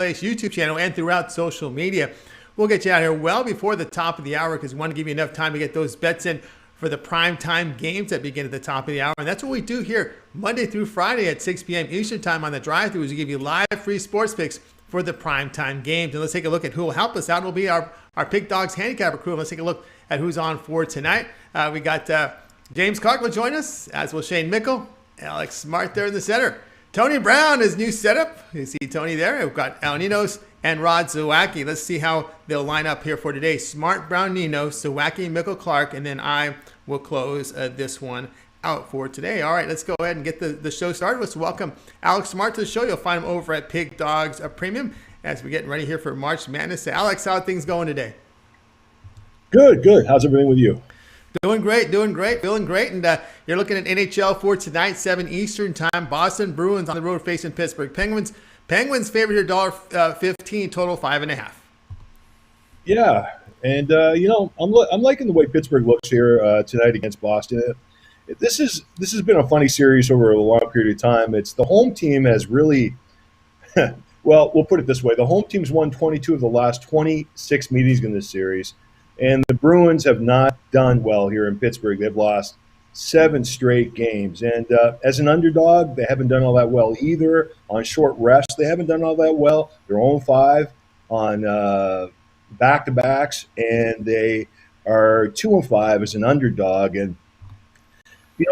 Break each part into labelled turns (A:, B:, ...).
A: Place YouTube channel and throughout social media. We'll get you out here well before the top of the hour because we want to give you enough time to get those bets in for the primetime games that begin at the top of the hour. And that's what we do here Monday through Friday at 6 p.m. Eastern Time on the Drive-Thru is we give you live free sports picks for the primetime games. And let's take a look at who will help us out. It'll be our Pick Dogs handicapper crew. And let's take a look at who's on for tonight. We got James Clark will join us, as will Shane Mickle, Alex Smart there in the center. Tony Brown, his new setup. You see Tony there. We've got Ninos and Rod Zawacki. Let's see how they'll line up here for today. Smart, Brown, Ninos, Zawacki, Mickle, Clark, and then I will close this one out for today. All right, let's go ahead and get the show started. Let's welcome Alex Smart to the show. You'll find him over at Pig Dogs Premium as we're getting ready here for March Madness. Alex, how are things going today?
B: Good, good. How's everything with you?
A: Doing great, feeling great. And you're looking at NHL for tonight, 7 Eastern Time. Boston Bruins on the road facing Pittsburgh Penguins. Penguins favored here $1.15, total 5.5.
B: Yeah, and I'm liking the way Pittsburgh looks here tonight against Boston. This has been a funny series over a long period of time. It's the home team has really, well, we'll put it this way: the home team's won 22 of the last 26 meetings in this series, and the Bruins have not done well here in Pittsburgh. They've lost 7 straight games, and as an underdog, they haven't done all that well either. On short rest, they haven't done all that well. They're 0-5 on back-to-backs, and they are 2-5 as an underdog. And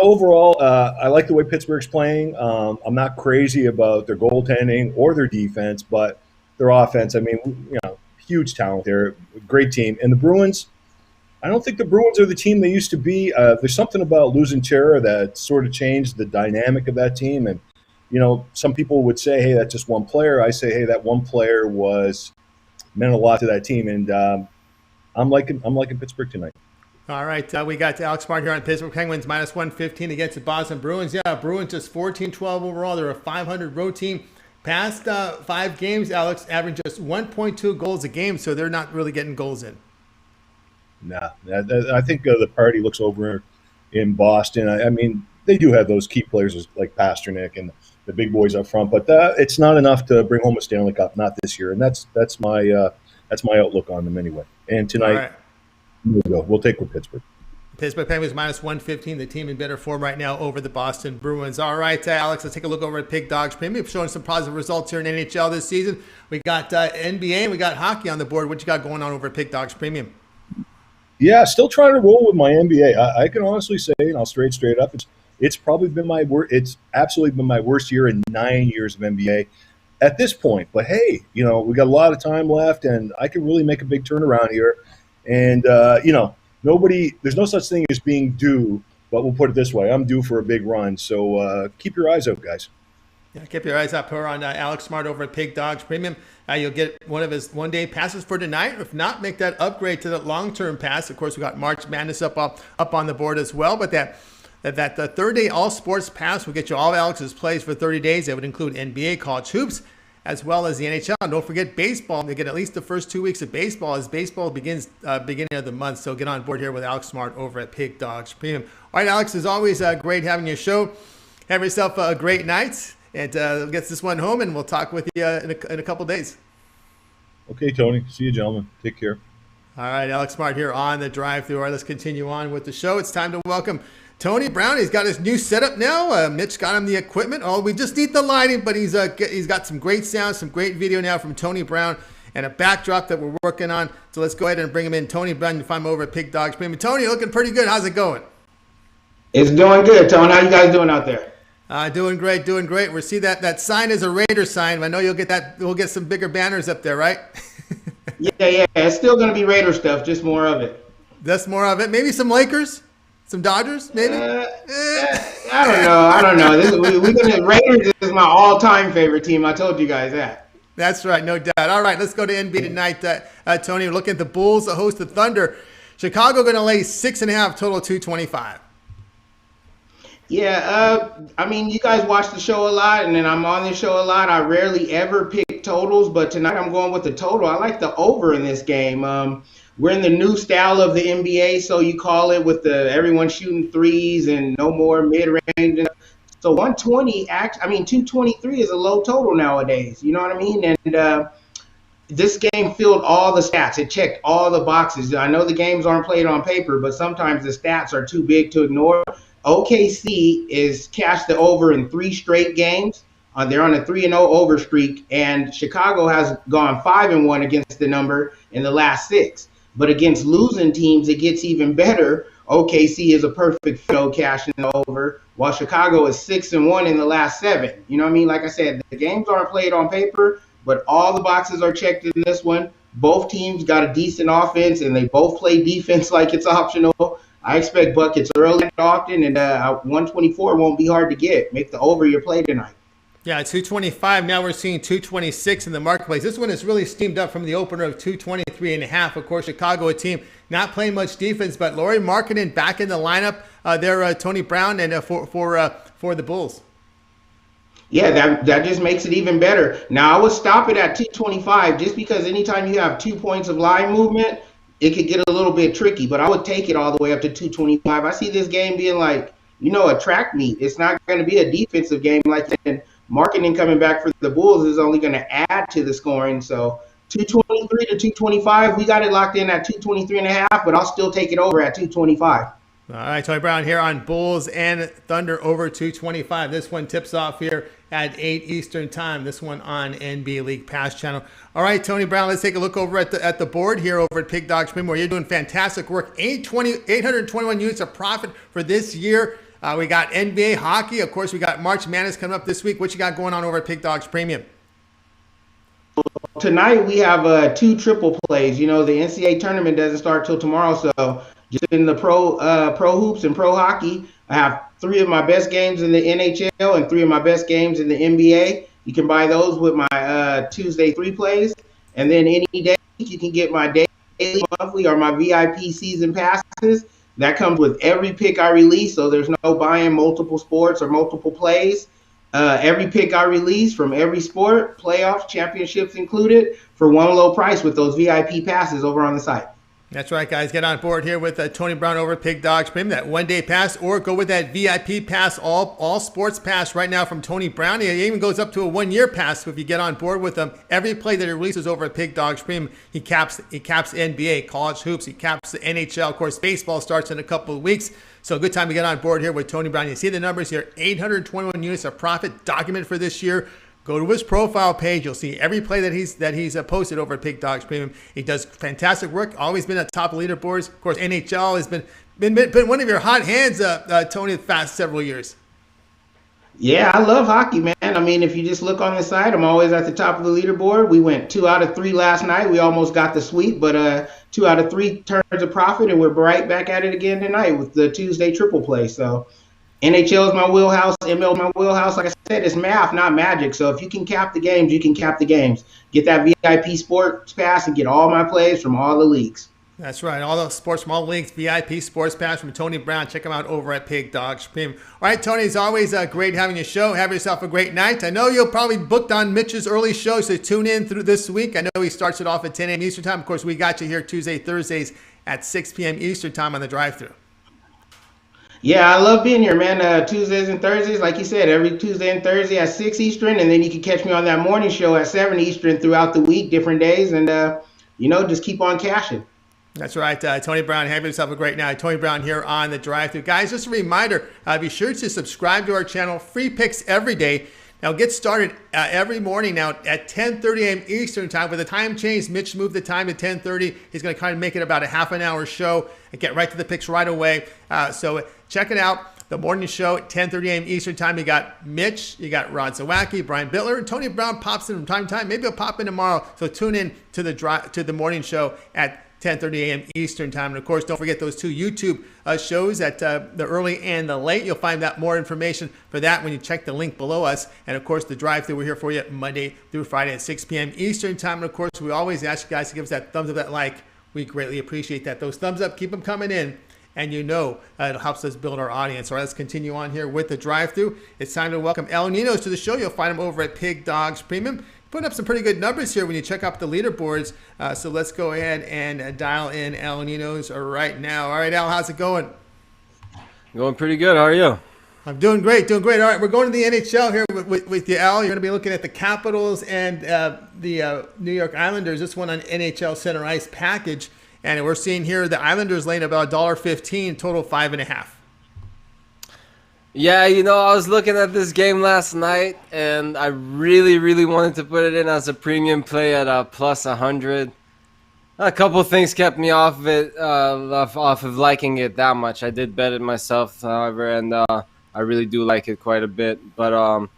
B: overall, I like the way Pittsburgh's playing. I'm not crazy about their goaltending or their defense, but their offense, I mean, huge talent there, great team. And the Bruins, I don't think the Bruins are the team they used to be. There's something about losing Chara that sort of changed the dynamic of that team. And, some people would say, hey, that's just one player. I say, hey, that one player meant a lot to that team. And I'm liking Pittsburgh tonight.
A: All right, we got Alex Smart here on Pittsburgh Penguins minus 115 against the Boston Bruins. Yeah, Bruins just 14-12 overall. They're a 500 road team. Past 5 games, Alex, averaging just 1.2 goals a game, so they're not really getting goals in.
B: Nah, I think the party looks over in Boston. I mean, they do have those key players like Pasternak and the big boys up front, but it's not enough to bring home a Stanley Cup, not this year. And that's my outlook on them anyway. And tonight, we'll take with Pittsburgh.
A: Pittsburgh Penguins minus 115, the team in better form right now over the Boston Bruins. All right, Alex, let's take a look over at Pig Dogs Premium. Showing some positive results here in NHL this season. We got NBA and we got hockey on the board. What you got going on over at Pig Dogs Premium?
B: Yeah, still trying to roll with my NBA. I can honestly say, and I'll straight up, it's probably been it's absolutely been my worst year in 9 years of NBA at this point. But hey, we got a lot of time left, and I can really make a big turnaround here. And there's no such thing as being due, but we'll put it this way: I'm due for a big run. So keep your eyes out, guys.
A: Yeah, keep your eyes up here on Alex Smart over at Pig Dogs Premium. You'll get one of his one-day passes for tonight. If not, make that upgrade to the long-term pass. Of course, we got March Madness up on the board as well. But that the third-day all-sports pass will get you all of Alex's plays for 30 days. That would include NBA, college hoops, as well as the NHL. And don't forget baseball. They get at least the first 2 weeks of baseball as baseball begins beginning of the month. So get on board here with Alex Smart over at Pig Dogs Premium. All right, Alex, as always, great having your show. Have yourself a great night. And gets this one home, and we'll talk with you in a couple days.
B: Okay, Tony. See you, gentlemen. Take care.
A: All right, Alex Smart here on the Drive-Thru. All right, let's continue on with the show. It's time to welcome Tony Brown. He's got his new setup now. Mitch got him the equipment. Oh, we just need the lighting, but he's got some great sound, some great video now from Tony Brown, and a backdrop that we're working on. So let's go ahead and bring him in. Tony Brown, you find him over at Pig Dogs Premium. Tony, you're looking pretty good. How's it going?
C: It's doing good, Tony. How you guys doing out there?
A: Doing great. We see that sign is a Raider sign. I know you'll get that. We'll get some bigger banners up there, right?
C: Yeah. It's still going to be Raider stuff, just more of it.
A: That's more of it. Maybe some Lakers, some Dodgers, maybe.
C: I don't know. Raiders is my all-time favorite team. I told you guys that.
A: That's right, no doubt. All right, let's go to NBA tonight. Tony, we're looking at the Bulls, the host of Thunder. Chicago going to lay 6.5, total 225.
C: Yeah, you guys watch the show a lot, and then I'm on this show a lot. I rarely ever pick totals, but tonight I'm going with the total. I like the over in this game. We're in the new style of the NBA, so you call it with everyone shooting threes and no more mid-range. So 223 is a low total nowadays. You know what I mean? And this game filled all the stats. It checked all the boxes. I know the games aren't played on paper, but sometimes the stats are too big to ignore. OKC is cashed the over in 3 straight games. They're on a 3-0 over streak, and Chicago has gone 5-1 against the number in the last 6. But against losing teams, it gets even better. OKC is a perfect fit cashing the over, while Chicago is 6-1 in the last 7. You know what I mean? Like I said, the games aren't played on paper, but all the boxes are checked in this one. Both teams got a decent offense, and they both play defense like it's optional. I expect buckets early and often, and 124 won't be hard to get. Make the over your play tonight.
A: Yeah, 225. Now we're seeing 226 in the marketplace. This one is really steamed up from the opener of 223.5. Of course, Chicago, a team not playing much defense, but Lauri Markkanen back in the lineup. There, Tony Brown, and for the Bulls.
C: Yeah, that just makes it even better. Now, I would stop it at 225 just because anytime you have 2 points of line movement, it could get a little bit tricky. But I would take it all the way up to 225. I see this game being like, a track meet. It's not going to be a defensive game like that. Marketing coming back for the Bulls is only going to add to the scoring. So 223 to 225, we got it locked in at 223.5, but I'll still take it over at 225.
A: All right, Tony Brown here on Bulls and Thunder over 225. This one tips off here at 8 Eastern time. This one on NBA League Pass channel. All right, Tony Brown, let's take a look over at the board here over at Pig Dog Spring, where you're doing fantastic work. 821 units of profit for this year. We got NBA hockey. Of course, we got March Madness coming up this week. What you got going on over at Pig Dogs Premium?
C: Tonight we have 2 triple plays. The NCAA tournament doesn't start till tomorrow, so just in the pro hoops and pro hockey, I have 3 of my best games in the NHL and 3 of my best games in the NBA. You can buy those with my Tuesday 3 plays, and then any day you can get my daily, monthly, or my VIP season passes. That comes with every pick I release, so there's no buying multiple sports or multiple plays. Every pick I release from every sport, playoffs, championships included, for one low price with those VIP passes over on the site.
A: That's right, guys. Get on board here with Tony Brown over at Pig Dogs Premium, that one-day pass, or go with that VIP pass, all sports pass right now from Tony Brown. It even goes up to a 1-year pass. So if you get on board with him, every play that he releases over at Pig Dogs Premium, he caps NBA, college hoops, he caps the NHL. Of course, baseball starts in a couple of weeks. So a good time to get on board here with Tony Brown. You see the numbers here, 821 units of profit documented for this year. Go to his profile page. You'll see every play that he's posted over at Pig Dogs Premium. He does fantastic work. Always been at top of leaderboards. Of course, NHL has been one of your hot hands, Tony, the past several years.
C: Yeah, I love hockey, man. I mean, if you just look on the site, I'm always at the top of the leaderboard. We went 2 out of 3 last night. We almost got the sweep, but 2 out of 3 turns of profit, and we're right back at it again tonight with the Tuesday triple play. So NHL is my wheelhouse. ML is my wheelhouse. Like I said, it's math, not magic. So if you can cap the games, you can cap the games. Get that VIP sports pass and get all my plays from all the leagues.
A: That's right. All the sports from all the leagues, VIP sports pass from Tony Brown. Check him out over at Pig Dogs Premium. All right, Tony, it's always great having your show. Have yourself a great night. I know you'll probably booked on Mitch's early show, so tune in through this week. I know he starts it off at 10 a.m. Eastern time. Of course, we got you here Tuesday, Thursdays at 6 p.m. Eastern time on the drive-thru.
C: Yeah, I love being here, man. Tuesdays and Thursdays, like you said, every Tuesday and Thursday at 6 Eastern, and then you can catch me on that morning show at 7 Eastern throughout the week, different days, and, just keep on cashing.
A: That's right. Tony Brown, have yourself a great night. Tony Brown here on the drive-thru. Guys, just a reminder, be sure to subscribe to our channel. Free picks every day. Now, get started every morning now at 10:30 a.m. Eastern time. With the time change, Mitch moved the time to 10:30. He's going to kind of make it about a half an hour show and get right to the picks right away. So check it out. The morning show at 10:30 a.m. Eastern time. You got Mitch, you got Rod Zawacki, Brian Bittler, and Tony Brown pops in from time to time. Maybe he'll pop in tomorrow. So tune in to the morning show at 10:30 a.m. Eastern time. And of course, don't forget those 2 YouTube shows at the early and the late. You'll find that more information for that when you check the link below us. And of course, the drive-thru, we're here for you Monday through Friday at 6 p.m. Eastern time. And of course, we always ask you guys to give us that thumbs up, that like. We greatly appreciate that. Those thumbs up, keep them coming in. And it helps us build our audience. All right, let's continue on here with the drive-thru. It's time to welcome El Ninos to the show. You'll find him over at Pig Dogs Premium. Putting up some pretty good numbers here when you check out the leaderboards. So let's go ahead and dial in El Ninos right now. All right, Al, how's it going?
D: Going pretty good. How are you?
A: I'm doing great, doing great. All right, we're going to the NHL here with you, Al. You're going to be looking at the Capitals and the New York Islanders. This one on NHL Center Ice package. And we're seeing here the Islanders laying about $1.15, total 5.5.
D: Yeah, I was looking at this game last night, and I really, really wanted to put it in as a premium play at plus 100. A couple of things kept me off of it, off of liking it that much. I did bet it myself, however, and I really do like it quite a bit. But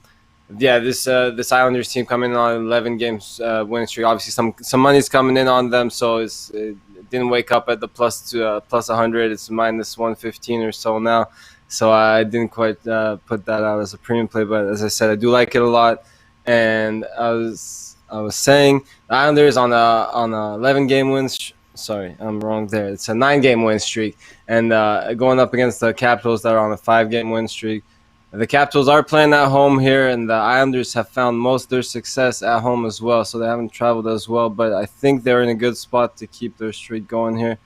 D: yeah, this Islanders team coming in on 11 games winning streak. Obviously, some money's coming in on them, so it didn't wake up at the plus 100. It's minus 115 or so now. So I didn't quite put that out as a premium play, but as I said, I do like it a lot. And I was saying the Islanders on a 11-game win. Sorry, I'm wrong there. It's a 9-game win streak, and going up against the Capitals that are on a 5-game win streak. The Capitals are playing at home here, and the Islanders have found most of their success at home as well, so they haven't traveled as well. But I think they're in a good spot to keep their streak going here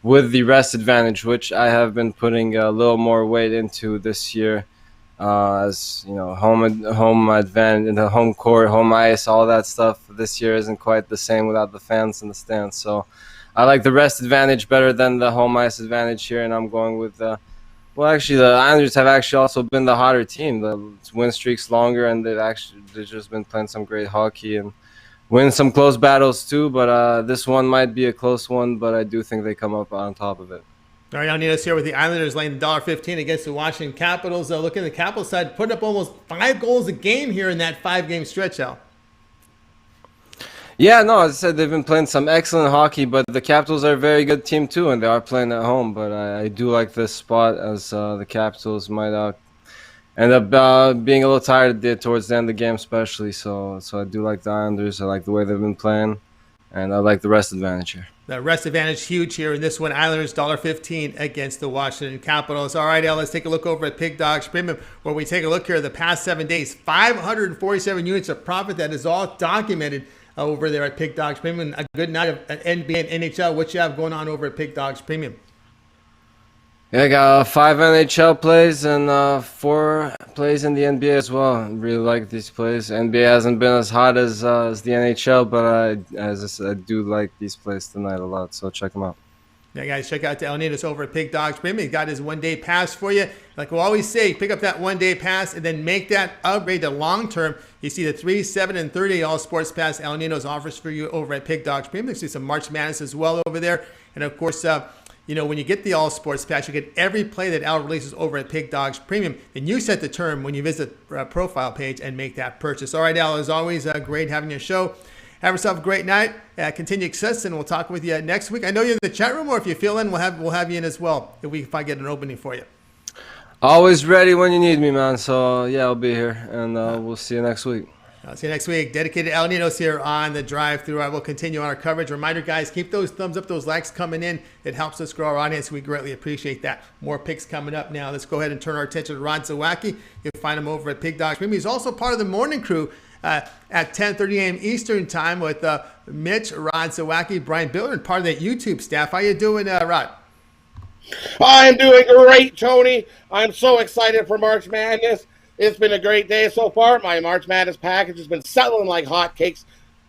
D: with the rest advantage, which I have been putting a little more weight into this year. As home advantage in the home court, home ice, all that stuff this year isn't quite the same without the fans in the stands. So I like the rest advantage better than the home ice advantage here, and I'm going with well, actually, the Islanders have actually also been the hotter team. The win streak's longer, and they've just been playing some great hockey and win some close battles too. But this one might be a close one, but I do think they come up on top of it.
A: All right, now Ninos here with the Islanders laying $1.15 against the Washington Capitals. Looking at the Capitals side, putting up almost 5 goals a game here in that 5-game stretch, Al.
D: Yeah, no, as I said, they've been playing some excellent hockey, but the Capitals are a very good team too, and they are playing at home. But I do like this spot, as the Capitals might end up being a little tired towards the end of the game, especially. So I do like the Islanders. I like the way they've been playing, and I like the rest advantage here.
A: The rest advantage huge here in this one. Islanders $1.15 against the Washington Capitals. All right, Al, let's take a look over at Pig Dogs Premium, where we take a look here the past 7 days. 547 units of profit. That is all documented over there at Pig Dogs Premium. A good night of NBA and NHL. What you have going on over at Pig Dogs Premium?
D: Yeah, I got 5 NHL plays and 4 plays in the NBA as well. I really like these plays. NBA hasn't been as hot as the NHL, but as I said, I do like these plays tonight a lot, so check them out.
A: Yeah, guys, check out El Ninos over at Pig Dogs Premium. He got his one-day pass for you. Like we always say, pick up that one-day pass and then make that upgrade to long-term. You see the 3, 7, and 30 all sports pass El Ninos offers for you over at Pig Dogs Premium. You see some March Madness as well over there. And, of course, when you get the all sports pass, you get every play that Al releases over at Pig Dogs Premium. Then you set the term when you visit the profile page and make that purchase. All right, Al, as always, great having your show. Have yourself a great night. Continue success, and we'll talk with you next week. I know you're in the chat room, or if you feel in, we'll have you in as well if I get an opening for you.
D: Always ready when you need me, man. So, yeah, I'll be here, and we'll see you next week.
A: I'll see you next week. Dedicated El Ninos here on the drive-thru. I will continue on our coverage. Reminder, guys, keep those thumbs up, those likes coming in. It helps us grow our audience. We greatly appreciate that. More picks coming up now. Let's go ahead and turn our attention to Rod Zawacki. You'll find him over at Pig Dogs Premium. He's also part of the morning crew at 10:30 a.m. Eastern time with Mitch, Rod Zawacki, Brian Biller, and part of that YouTube staff. How you doing, Rod?
E: I'm doing great, Tony. I'm so excited for March Madness. It's been a great day so far. My March Madness package has been selling like hotcakes.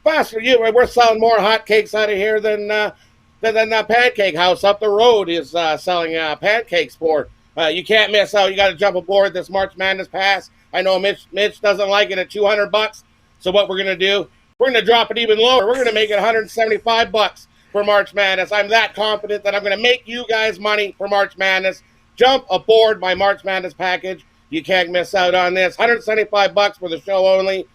E: Fast for you, we're selling more hotcakes out of here than the Pancake House up the road is selling pancakes for. You can't miss out. You got to jump aboard this March Madness pass. I know Mitch doesn't like it at $200. So what we're going to do, we're going to drop it even lower. We're going to make it $175 for March Madness. I'm that confident that I'm going to make you guys money for March Madness. Jump aboard my March Madness package. You can't miss out on this. $175 for the show only.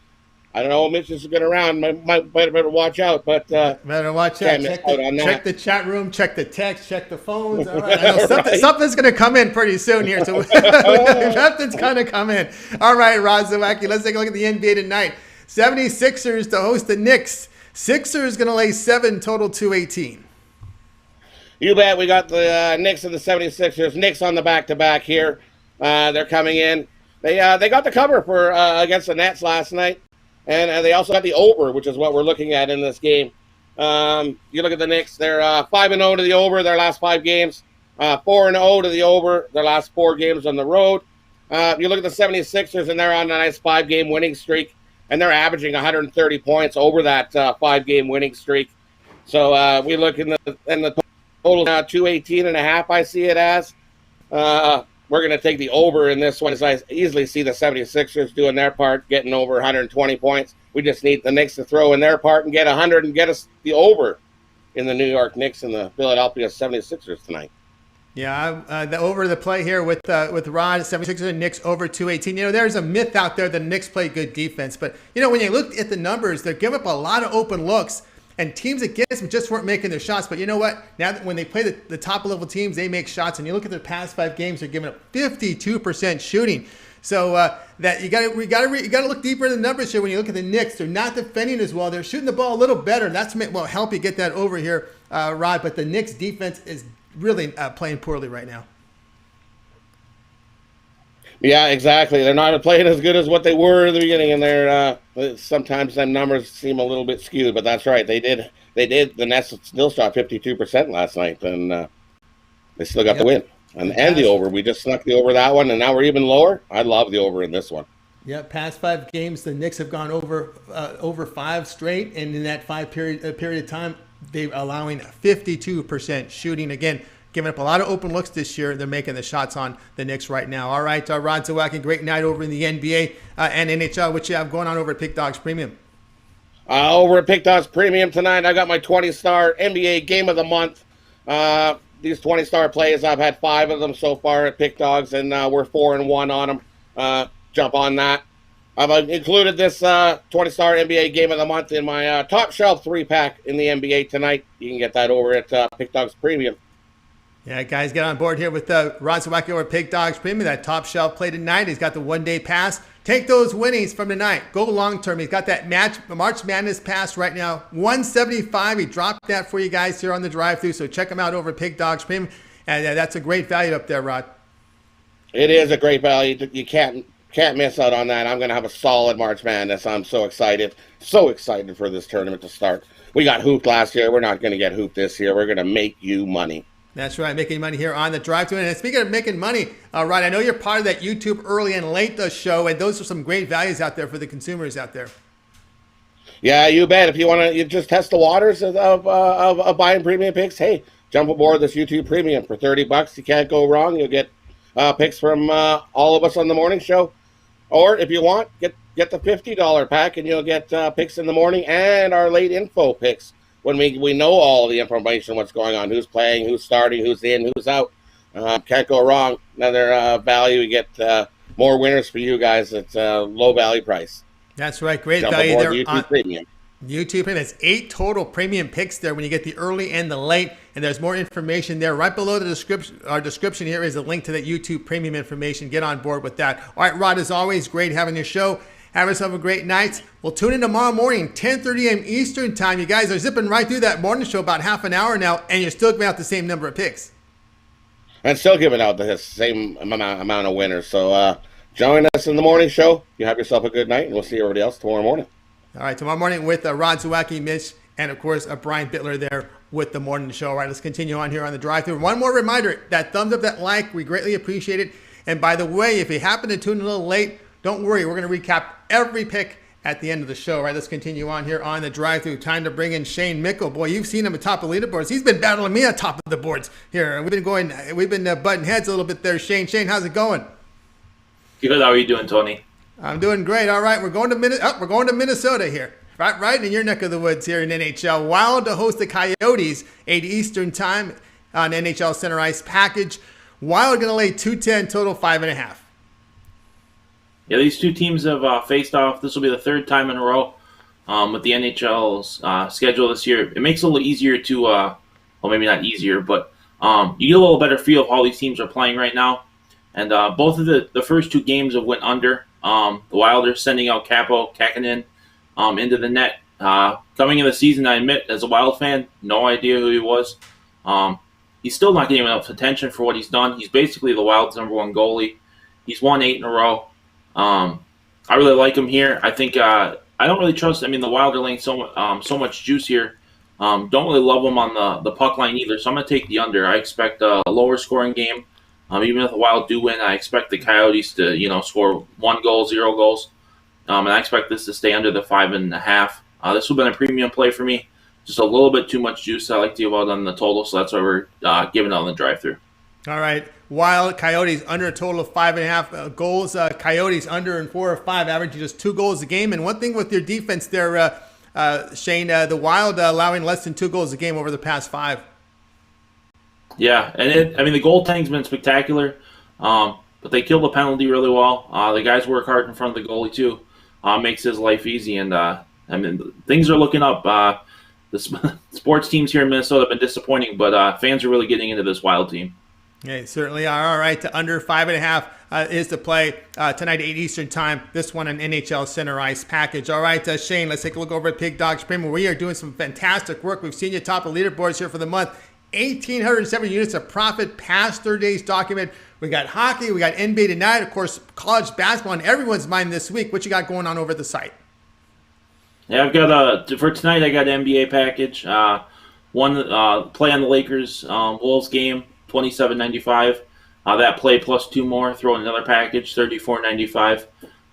E: I don't know if Mitch is going around. Might better watch out. But
A: better watch out. Check the chat room. Check the text. Check the phones. All right. I know something's going to come in pretty soon here. So something's going to come in. All right, Rod Zawacki. Let's take a look at the NBA tonight. 76ers to host the Knicks. Sixers going to lay 7, total 218.
E: You bet. We got the Knicks and the 76ers. Knicks on the back-to-back here. They're coming in. They got the cover for against the Nets last night. And they also got the over, which is what we're looking at in this game. You look at the Knicks. They're 5-0 to the over their last 5 games. 4-0 to the over their last 4 games on the road. You look at the 76ers, and they're on a nice 5-game winning streak, and they're averaging 130 points over that 5-game winning streak. So we look in the total 218.5. I see it as. We're going to take the over in this one, as I easily see the 76ers doing their part, getting over 120 points. We just need the Knicks to throw in their part and get 100 and get us the over in the New York Knicks and the Philadelphia 76ers tonight.
A: Yeah, the over the play here with Rod, 76ers and Knicks over 218. There's a myth out there that the Knicks play good defense. But, when you look at the numbers, they're giving up a lot of open looks. And teams against them just weren't making their shots. But you know what? Now that when they play the top level teams, they make shots. And you look at their past 5 games, they're giving up 52% shooting. So that you got to look deeper in the numbers here. When you look at the Knicks, they're not defending as well. They're shooting the ball a little better. That's will help you get that over here, Rod. But the Knicks defense is really playing poorly right now.
E: Yeah, exactly. They're not playing as good as what they were in the beginning, and they're sometimes them numbers seem a little bit skewed. But that's right. They did. The Nets still shot 52% last night, and they still got the win and the over. We just snuck the over that one, and now we're even lower. I love the over in this one.
A: Yeah, past 5 games, the Knicks have gone over 5 straight, and in that 5 period of time, they're allowing 52% shooting again. Giving up a lot of open looks this year. They're making the shots on the Knicks right now. All right, Rod Zawacki, great night over in the NBA and NHL. What you have going on over at Pick Dogs Premium?
E: Over at Pick Dogs Premium tonight, I got my 20-star NBA Game of the Month. These 20-star plays, I've had 5 of them so far at Pick Dogs, and we're 4-1 on them. Jump on that. I've included this 20-star NBA Game of the Month in my top shelf 3-pack in the NBA tonight. You can get that over at Pick Dogs Premium.
A: Yeah, guys, get on board here with Rod Zawacki over at Pig Dogs Premium. That top shelf play tonight. He's got the one-day pass. Take those winnings from tonight. Go long-term. He's got that March Madness pass right now. $175. He dropped that for you guys here on the drive-thru. So check him out over at Pig Dogs Premium. And that's a great value up there, Rod.
E: It is a great value. You can't miss out on that. I'm going to have a solid March Madness. I'm so excited. So excited for this tournament to start. We got hooped last year. We're not going to get hooped this year. We're going to make you money.
A: That's right, making money here on the drive-thru. And speaking of making money, Rod, I know you're part of that YouTube early and late show, and those are some great values out there for the consumers out there.
E: Yeah, you bet. If you want to just test the waters of buying premium picks, hey, jump aboard this YouTube Premium for $30. You can't go wrong. You'll get picks from all of us on the morning show. Or if you want, get the $50 pack, and you'll get picks in the morning and our late info picks. When we know all the information, what's going on, who's playing, who's starting, who's in, who's out. Can't go wrong. Another value. You get more winners for you guys at low value price.
A: That's right. Great
E: Jump
A: value
E: aboard
A: there
E: the YouTube
A: on
E: Premium.
A: YouTube Premium. That's 8 total premium picks there when you get the early and the late. And there's more information there. Right below the description, our description here is a link to that YouTube Premium information. Get on board with that. All right, Rod, as always, great having your show. Have yourself a great night. We'll tune in tomorrow morning, 10:30 a.m. Eastern time. You guys are zipping right through that morning show about half an hour now, and you're still giving out the same number of picks.
E: And still giving out the same amount of winners. So join us in the morning show. You have yourself a good night, and we'll see everybody else tomorrow morning.
A: All right, tomorrow morning with Rod Zawacki, Mitch, and, of course, Brian Bittler there with the morning show. All right, let's continue on here on the drive-thru. One more reminder, that thumbs up, that like, we greatly appreciate it. And, by the way, if you happen to tune in a little late, don't worry, we're going to recap every pick at the end of the show. All right, let's continue on here on the drive-thru. Time to bring in Shane Mickle. Boy, you've seen him atop the leaderboards. He's been battling me atop of the boards here. We've been butting heads a little bit there. Shane, how's it going?
F: Good. How are you doing, Tony?
A: I'm doing great. All right, we're going to Minnesota here. Right in your neck of the woods here in NHL. Wild to host the Coyotes, 8 Eastern time on NHL Center Ice package. Wild going to lay 210, total 5.5.
F: Yeah, these two teams have faced off. This will be the 3rd time in a row with the NHL's schedule this year. It makes it a little easier to, well, maybe not easier, but you get a little better feel of how these teams are playing right now. And both of the first 2 games have went under. The Wild are sending out Capo Kakinen into the net. Coming in the season, I admit, as a Wild fan, no idea who he was. He's still not getting enough attention for what he's done. He's basically the Wild's #1 goalie. He's won 8 in a row. I really like him here. I think I don't really trust. I mean, the Wild are laying so much juice here. Don't really love him on the puck line either. So I'm going to take the under. I expect a lower scoring game. Even if the Wild do win, I expect the Coyotes to, score 1 goal, 0 goals. And I expect this to stay under the 5.5. This will have been a premium play for me. Just a little bit too much juice I like to give out on the total, so that's why we're giving it on the drive-through.
A: All right. Wild Coyotes under a total of 5.5 goals. Coyotes under in 4 or 5, averaging just 2 goals a game. And one thing with your defense there, Shane, the Wild allowing less than 2 goals a game over the past 5.
F: Yeah, and the goaltending's been spectacular, but they kill the penalty really well. The guys work hard in front of the goalie too, makes his life easy, and things are looking up. The sports teams here in Minnesota have been disappointing, but fans are really getting into this Wild team.
A: Yeah, certainly are. All right, to under 5.5 is the play tonight at 8 Eastern time. This one an NHL Center Ice package. All right, Shane, let's take a look over at Pig Dogs Premium. We are doing some fantastic work. We've seen you top of leaderboards here for the month. 1,870 units of profit past 30 days document. We got hockey, we got NBA tonight, of course, college basketball on everyone's mind this week. What you got going on over at the site?
F: Yeah, I've got for tonight. I got an NBA package. One play on the Lakers Wolves game, $27.95. That play plus 2 more. Throw in another package, $34.95.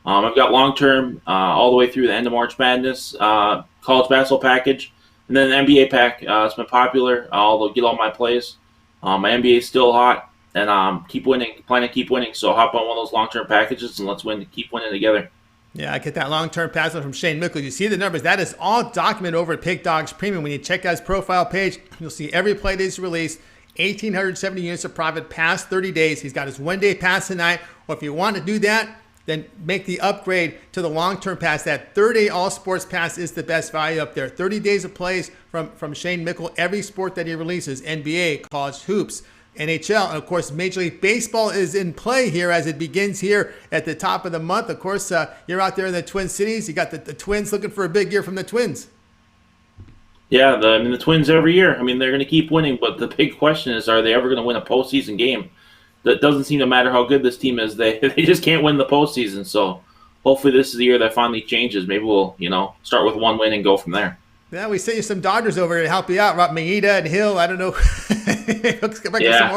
F: I've got long term all the way through the end of March Madness college basketball package. And then the NBA pack, it's been popular. I'll get all my plays. My NBA is still hot, and keep winning. Plan to keep winning. So hop on one of those long-term packages, and let's keep winning together.
A: Yeah, I get that long-term pass from Shane Mickle. You see the numbers. That is all documented over at Pig Dogs Premium. When you check out his profile page, you'll see every play that he's released. 1,870 units of profit past 30 days. He's got his one-day pass tonight. Or if you want to do that, then make the upgrade to the long-term pass. That 30-day all-sports pass is the best value up there. 30 days of plays from Shane Mickle, every sport that he releases, NBA, college hoops, NHL, and of course, Major League Baseball is in play here as it begins here at the top of the month. Of course, you're out there in the Twin Cities. You got the Twins looking for a big year from the Twins.
F: Yeah, the Twins every year. They're going to keep winning, but the big question is, are they ever going to win a postseason game? That doesn't seem to matter how good this team is. They just can't win the postseason. So hopefully this is the year that finally changes. Maybe we'll, start with 1 win and go from there.
A: Yeah, we sent you some Dodgers over to help you out. Rob Maeda and Hill. I don't know.
F: Yeah,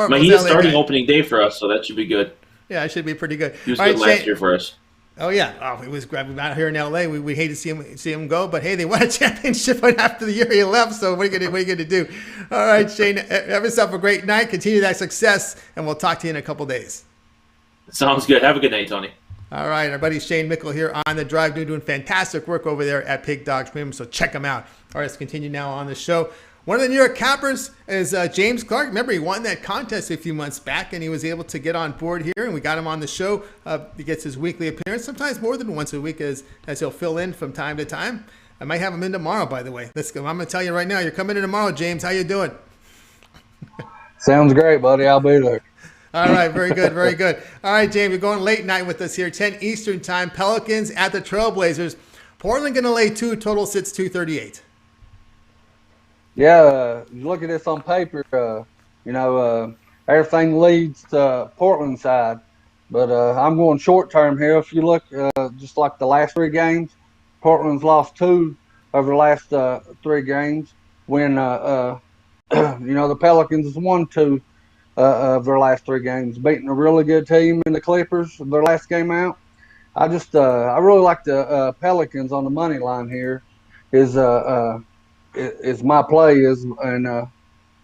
F: Maeda's starting opening day for us, so that should be good.
A: Yeah, it should be pretty good.
F: He was good last year for us.
A: Oh yeah, it was great. Out here in LA, we hate to see him go, but hey, they won a championship right after the year he left. So what are you gonna do? All right, Shane, have yourself a great night. Continue that success, and we'll talk to you in a couple days.
F: Sounds good. Have a good night, Tony.
A: All right, our buddy Shane Mickle here on the drive, doing fantastic work over there at Pig Dogs Premium. So check him out. All right, let's continue now on the show. One of the New York Cappers is James Clark. Remember, he won that contest a few months back, and he was able to get on board here, and we got him on the show. He gets his weekly appearance, sometimes more than once a week, as he'll fill in from time to time. I might have him in tomorrow, by the way. Let's go. I'm going to tell you right now, you're coming in tomorrow, James. How you doing?
G: Sounds great, buddy. I'll be there.
A: All right, very good, very good. All right, James, you're going late night with us here, 10 Eastern time. Pelicans at the Trailblazers. Portland going to lay 2, total sits 238.
G: Yeah, you look at this on paper, everything leads to Portland side. But I'm going short term here. If you look, just like the last 3 games, Portland's lost 2 over the last 3 games. When, the Pelicans won 2 of their last 3 games, beating a really good team in the Clippers their last game out. I really like the Pelicans on the money line here. Is my play is, and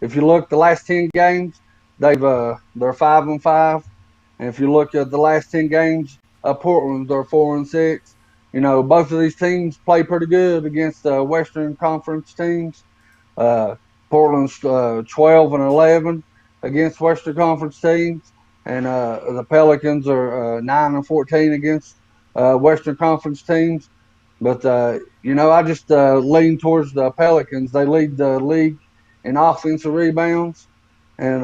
G: if you look the last 10 games, they're 5-5, and if you look at the last 10 games, Portland they're 4-6. Both of these teams play pretty good against Western Conference teams. Portland's 12-11 against Western Conference teams, and the Pelicans are 9-14 against Western Conference teams. But, I just lean towards the Pelicans. They lead the league in offensive rebounds. And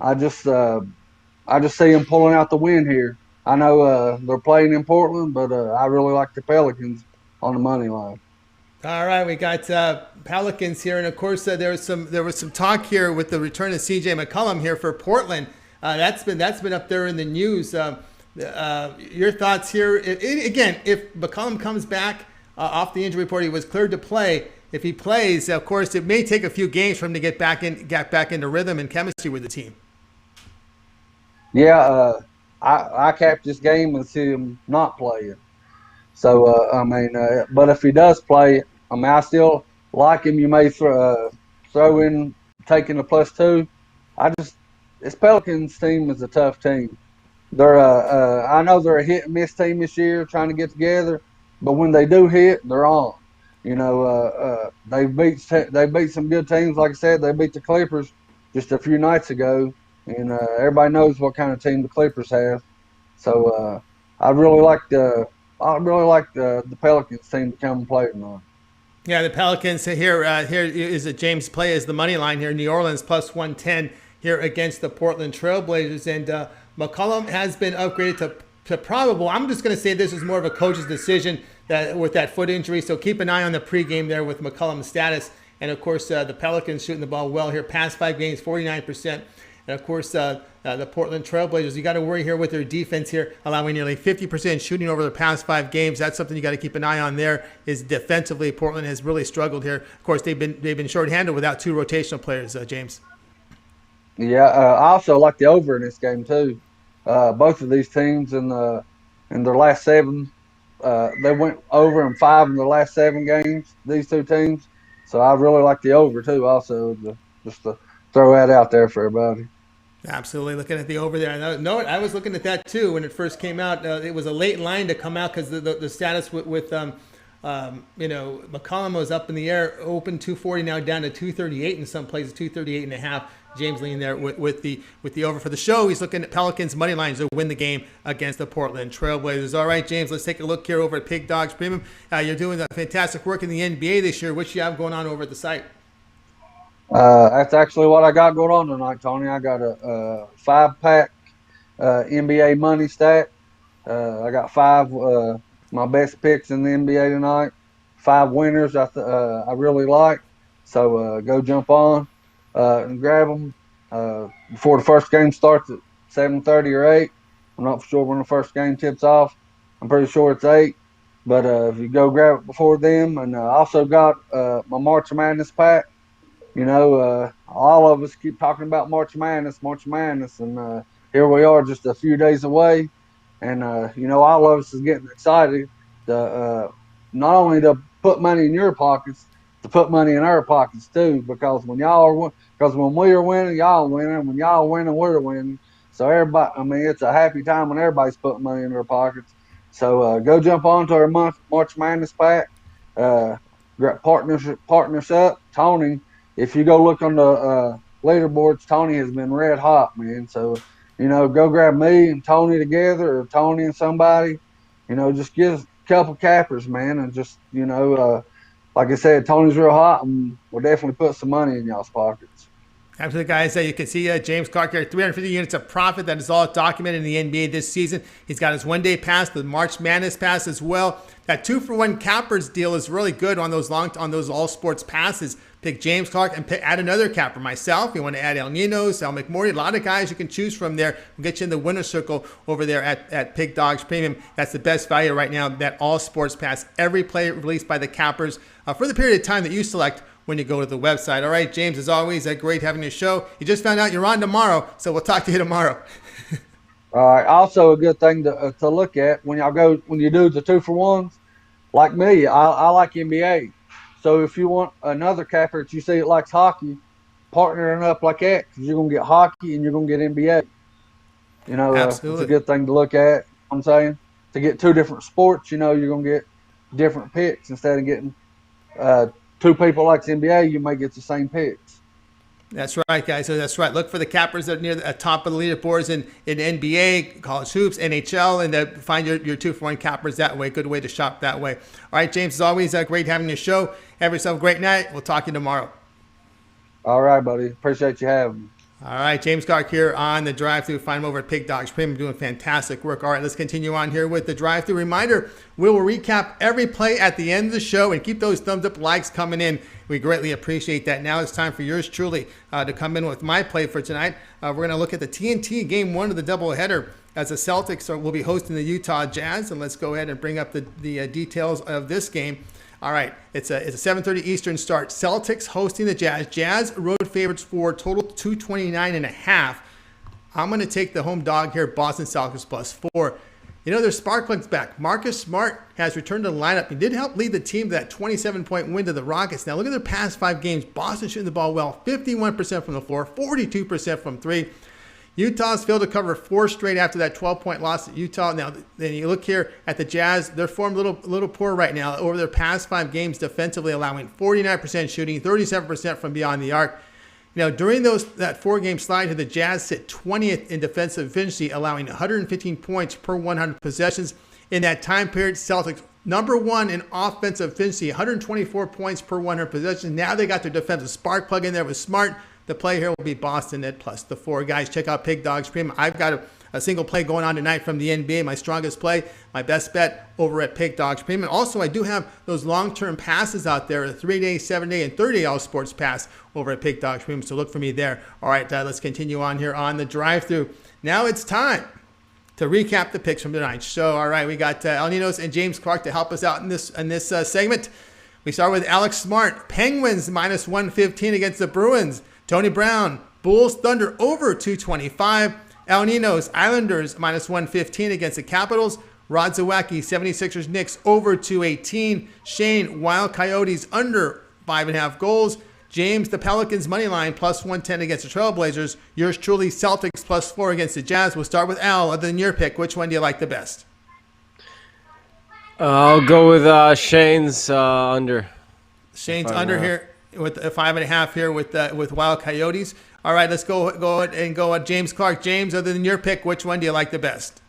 G: I just see them pulling out the win here. I know they're playing in Portland, but I really like the Pelicans on the money line.
A: All right, we got Pelicans here. And, of course, there was some talk here with the return of C.J. McCollum here for Portland. That's been up there in the news. Your thoughts here? Again, if McCollum comes back off the injury report, he was cleared to play. If he plays, of course, it may take a few games for him to get back into rhythm and chemistry with the team.
G: Yeah, I capped this game and see him not playing. So but if he does play, I mean, I still like him. You may throw in taking the +2. I just this Pelicans team is a tough team. They're I know they're a hit and miss team this year, trying to get together, but when they do hit, they're on. They beat some good teams. Like I said, they beat the Clippers just a few nights ago, and everybody knows what kind of team the Clippers have. So I really like the Pelicans team to come and play tonight.
A: Yeah, the Pelicans here. Here is a James play as the money line here. New Orleans +110 here against the Portland Trailblazers, and McCollum has been upgraded to probable. I'm just going to say this is more of a coach's decision that with that foot injury. So keep an eye on the pregame there with McCollum's status, and of course the Pelicans shooting the ball well here. Past 5 games, 49%. And of course, the Portland Trailblazers, you got to worry here with their defense here, allowing nearly 50% shooting over the past 5 games. That's something you got to keep an eye on there. Is defensively, Portland has really struggled here. Of course, they've been shorthanded without 2 rotational players. James.
G: Yeah, I also like the over in this game too. Both of these teams in their last 7, they went over in 5 in the last 7 games. These two teams, so I really like the over too. Also, just to throw that out there for everybody.
A: Absolutely, looking at the over there. I was looking at that too when it first came out. It was a late line to come out because the status with McCollum was up in the air, open 240, now down to 238 in some places, 238.5. James leaning there with the over for the show. He's looking at Pelicans money lines to win the game against the Portland Trailblazers. All right, James, let's take a look here over at Pig Dogs Premium. You're doing fantastic work in the NBA this year. What you have going on over at the site?
G: That's actually what I got going on tonight, Tony. I got a 5-pack NBA money stack. I got 5 my best picks in the NBA tonight. 5 winners I really like. So go jump on and grab them before the first game starts at 7:30 or 8. I'm not sure when the first game tips off. I'm pretty sure it's 8. But if you go grab it before them, and I also got my March Madness pack. All of us keep talking about March Madness, and here we are just a few days away. And, all of us is getting excited to not only to put money in your pockets, to put money in our pockets too, because when we are winning, y'all are winning. When y'all are winning, we're winning. So everybody, it's a happy time when everybody's putting money in their pockets. So go jump onto our March Madness pack. Partners up. Tony, if you go look on the leaderboards, Tony has been red hot, man. So, go grab me and Tony together, or Tony and somebody. Just get a couple cappers, man, and just, like I said, Tony's real hot, and we'll definitely put some money in y'all's pockets.
A: Absolutely, guys. You can see James Clark here, 350 units of profit. That is all documented in the NBA this season. He's got his one-day pass, the March Madness pass as well. That 2-for-1 cappers deal is really good on those all sports passes. Pick James Clark and add another capper. Myself, you want to add El Ninos, El McMorty, a lot of guys you can choose from there. We'll get you in the winner circle over there at Pig Dogs Premium. That's the best value right now, that all sports pass. Every play released by the cappers for the period of time that you select when you go to the website. All right, James, as always, great having your show. You just found out you're on tomorrow, so we'll talk to you tomorrow.
G: All right. Also, a good thing to look at when you do the 2-for-1s, like me, I like NBA. So if you want another capper that you see that likes hockey, partnering up like that, because you're going to get hockey and you're going to get NBA. It's a good thing to look at. I'm saying to get 2 different sports, you're going to get different picks instead of getting 2 people like the NBA. You may get the same picks.
A: That's right, guys. So that's right. Look for the cappers that are near the top of the leaderboards in NBA, college hoops, NHL, and find your 2-for-1 cappers that way. Good way to shop that way. All right, James, as always, great having your show. Have yourself a great night. We'll talk to you tomorrow.
G: All right, buddy. Appreciate you having me.
A: All right, James Clark here on the drive-thru. Find him over at Pig Dogs Premium, doing fantastic work. All right, let's continue on here with the drive-thru. Reminder, we will recap every play at the end of the show, and keep those thumbs up likes coming in. We greatly appreciate that. Now it's time for yours truly to come in with my play for tonight. We're going to look at the TNT Game 1 of the doubleheader, as the Celtics will be hosting the Utah Jazz. And let's go ahead and bring up the details of this game. All right, it's a 7:30 Eastern start. Celtics hosting the Jazz. Jazz road favorites for total 229.5. I'm going to take the home dog here, Boston Celtics +4. You know, their spark plug's back. Marcus Smart has returned to the lineup. He did help lead the team to that 27-point win to the Rockets. Now, look at their past 5 games. Boston shooting the ball well, 51% from the floor, 42% from 3. Utah's failed to cover 4 straight after that 12-point loss at Utah. Now, then you look here at the Jazz. They're formed a little poor right now. Over their past 5 games defensively, allowing 49% shooting, 37% from beyond the arc. You know, during that 4-game slide here, the Jazz sit 20th in defensive efficiency, allowing 115 points per 100 possessions. In that time period, Celtics number 1 in offensive efficiency, 124 points per 100 possessions. Now they got their defensive spark plug in there with Smart. The play here will be Boston at +4. Guys, check out Pig Dogs Premium. I've got a single play going on tonight from the NBA, my strongest play, my best bet over at Pig Dogs Premium. Also, I do have those long-term passes out there, a 3-day, 7-day, and 30-day all-sports pass over at Pig Dogs Premium, so look for me there. All right, let's continue on here on the drive-thru. Now it's time to recap the picks from tonight's show. All right, we got Ninos and James Clark to help us out in this segment. We start with Alex Smart. Penguins -115 against the Bruins. Tony Brown, Bulls Thunder over 225. Al Ninos, Islanders -115 against the Capitals. Rod Zawacki, 76ers Knicks over 218. Shane, Wild Coyotes under 5.5 goals. James, the Pelicans money line +110 against the Trailblazers. Yours truly, Celtics +4 against the Jazz. We'll start with Al. Other than your pick, which one do you like the best?
D: I'll go with Shane's under.
A: Shane's under here with a 5.5 here with Wild Coyotes. All right, let's go James Clark. James, other than your pick, which one do you like the best?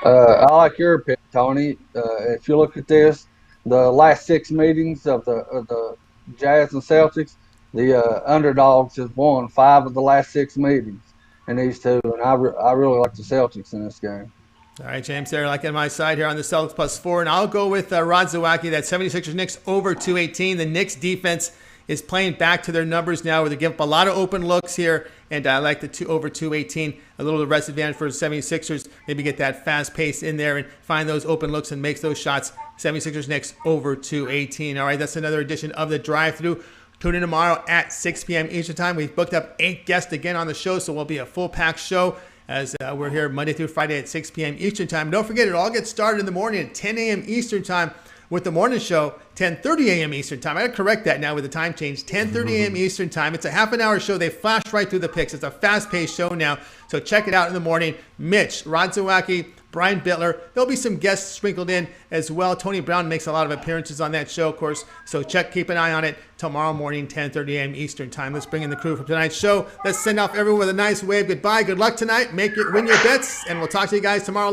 G: I like your pick, Tony. If you look at this, the last 6 meetings of the Jazz and Celtics, the underdogs has won 5 of the last 6 meetings in these 2, and I really like the Celtics in this game.
A: All right, James, there, like on my side here on the Celtics +4, and I'll go with Rod Zawacki, that 76ers Knicks over 218. The Knicks defense is playing back to their numbers now, where they give up a lot of open looks here, and I like the over 218, a little rest advantage for the 76ers. Maybe get that fast pace in there and find those open looks and makes those shots. 76ers Knicks over 218. All right, that's another edition of the drive-thru. Tune in tomorrow at 6 p.m. Eastern Time. We've booked up 8 guests again on the show, so we'll be a full-packed show as we're here Monday through Friday at 6 p.m. Eastern Time. Don't forget, it all gets started in the morning at 10 a.m. Eastern Time with the morning show, 10:30 a.m. Eastern Time. I got to correct that now with the time change. 10:30 a.m. Eastern Time. It's a half-an-hour show. They flash right through the picks. It's a fast-paced show now, so check it out in the morning. Mitch, Rod Zawacki, Brian Bittler. There'll be some guests sprinkled in as well. Tony Brown makes a lot of appearances on that show, of course. So keep an eye on it tomorrow morning, 10:30 a.m. Eastern Time. Let's bring in the crew from tonight's show. Let's send off everyone with a nice wave. Goodbye. Good luck tonight. Win your bets, and we'll talk to you guys tomorrow.